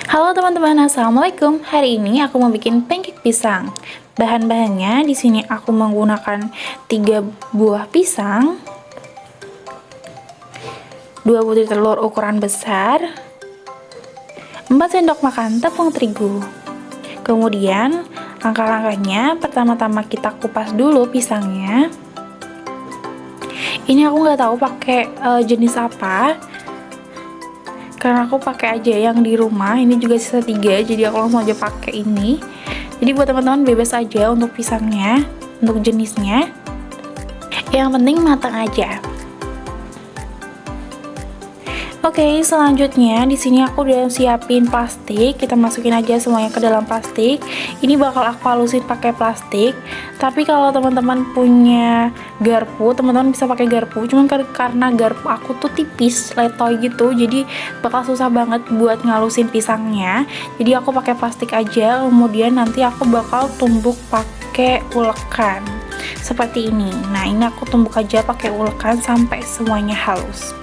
Halo teman-teman, assalamualaikum. Hari ini aku mau bikin pancake pisang. Bahan-bahannya di sini aku menggunakan 3 buah pisang, 2 butir telur ukuran besar, 4 sendok makan tepung terigu. Kemudian langkah-langkahnya, pertama-tama kita kupas dulu pisangnya. Ini aku nggak tahu pakai jenis apa, karena aku pakai aja yang di rumah. Ini juga sisa 3, jadi aku langsung aja pakai ini. Jadi buat teman-teman bebas aja untuk pisangnya, untuk jenisnya, yang penting matang aja. Oke, selanjutnya di sini aku udah siapin plastik. Kita masukin aja semuanya ke dalam plastik. Ini bakal aku halusin pakai plastik. Tapi kalau teman-teman punya garpu, teman-teman bisa pakai garpu. Cuman karena garpu aku tuh tipis, letoy gitu, jadi bakal susah banget buat ngalusin pisangnya. Jadi aku pakai plastik aja. Kemudian nanti aku bakal tumbuk pakai ulekan seperti ini. Nah, ini aku tumbuk aja pakai ulekan sampai semuanya halus.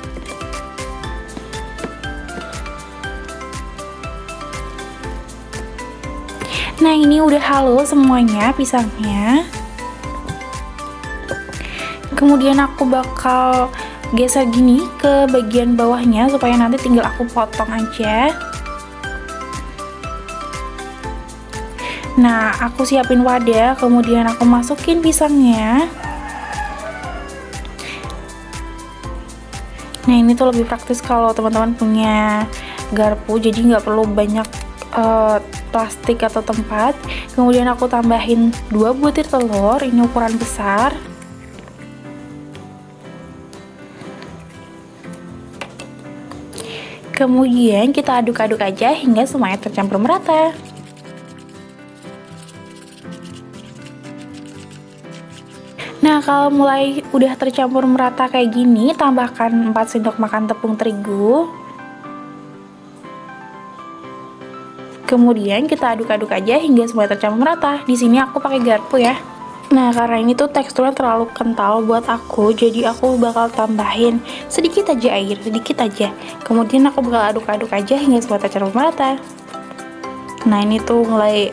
Nah, ini udah halus semuanya pisangnya. Kemudian aku bakal geser gini ke bagian bawahnya supaya nanti tinggal aku potong aja. Nah, aku siapin wadah, kemudian aku masukin pisangnya. Nah, ini tuh lebih praktis kalau teman-teman punya garpu, jadi nggak perlu banyak plastik atau tempat. Kemudian aku tambahin 2 butir telur, ini ukuran besar. Kemudian kita aduk-aduk aja hingga semuanya tercampur merata. Nah, kalau mulai udah tercampur merata kayak gini, tambahkan 4 sendok makan tepung terigu. Kemudian kita aduk-aduk aja hingga semuanya tercampur merata. Di sini aku pakai garpu ya. Nah, karena ini tuh teksturnya terlalu kental buat aku, jadi aku bakal tambahin sedikit aja air, sedikit aja. Kemudian aku bakal aduk-aduk aja hingga semuanya tercampur merata. Nah, ini tuh mulai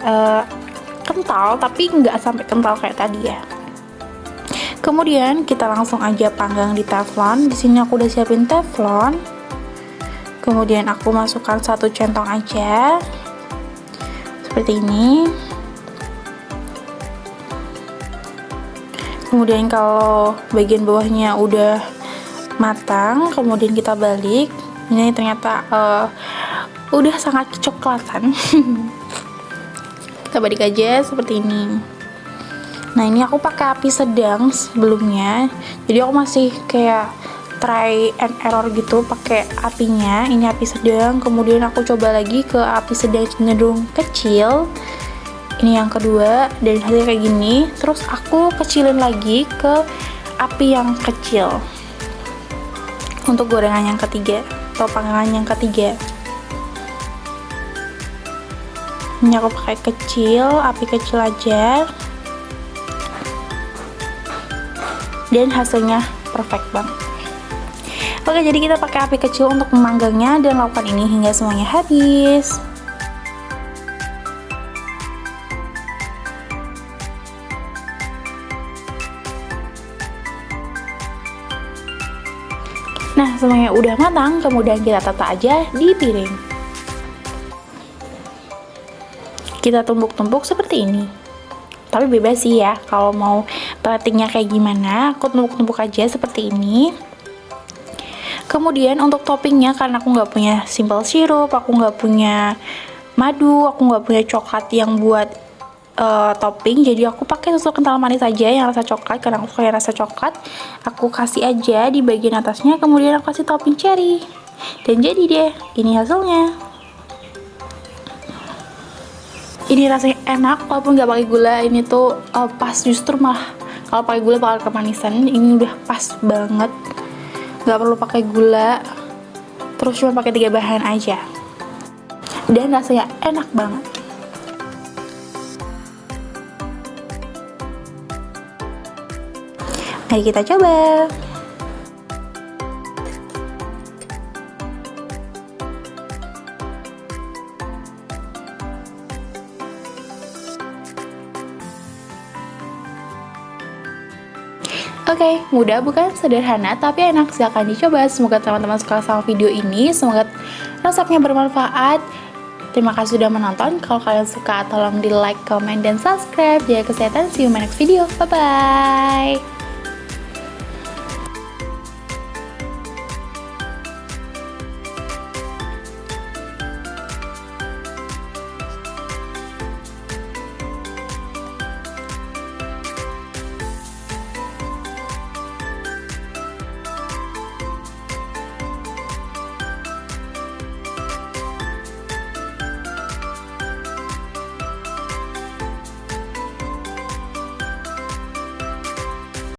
kental, tapi nggak sampai kental kayak tadi ya. Kemudian kita langsung aja panggang di teflon. Di sini aku udah siapin teflon. Kemudian aku masukkan 1 centong aja. Seperti ini. Kemudian kalau bagian bawahnya udah matang, kemudian kita balik. Ini ternyata udah sangat kecoklatan. Kita balik aja seperti ini. Nah, ini aku pakai api sedang sebelumnya, jadi aku masih kayak try and error gitu pakai apinya. Ini api sedang, kemudian aku coba lagi ke api sedang cenderung kecil. Ini yang kedua, dan hasilnya kayak gini. Terus aku kecilin lagi ke api yang kecil untuk gorengan yang ketiga atau panggangan yang ketiga. Ini aku pakai kecil, api kecil aja, dan hasilnya perfect banget. Oke, jadi kita pakai api kecil untuk memanggangnya dan lakukan ini hingga semuanya habis. Nah, semuanya udah matang, kemudian kita tata aja di piring. Kita tumbuk-tumbuk seperti ini. Tapi bebas sih ya, kalau mau platingnya kayak gimana, aku tumbuk-tumbuk aja seperti ini. Kemudian untuk toppingnya, karena aku nggak punya simple syrup, aku nggak punya madu, aku nggak punya coklat yang buat topping, jadi aku pakai susu kental manis aja yang rasa coklat, karena aku suka rasa coklat. Aku kasih aja di bagian atasnya, kemudian aku kasih topping cherry, dan jadi deh, ini hasilnya. Ini rasanya enak walaupun nggak pakai gula. Ini tuh pas, justru malah kalau pakai gula bakal kemanisan. Ini udah pas banget, nggak perlu pakai gula, terus cuma pakai 3 bahan aja, dan rasanya enak banget. Mari kita coba. Oke, mudah bukan? Sederhana tapi enak, silahkan dicoba. Semoga teman-teman suka sama video ini, semoga resepnya bermanfaat. Terima kasih sudah menonton. Kalau kalian suka, tolong di like, comment, dan subscribe. Jaga kesehatan, see you in my next video. Bye-bye.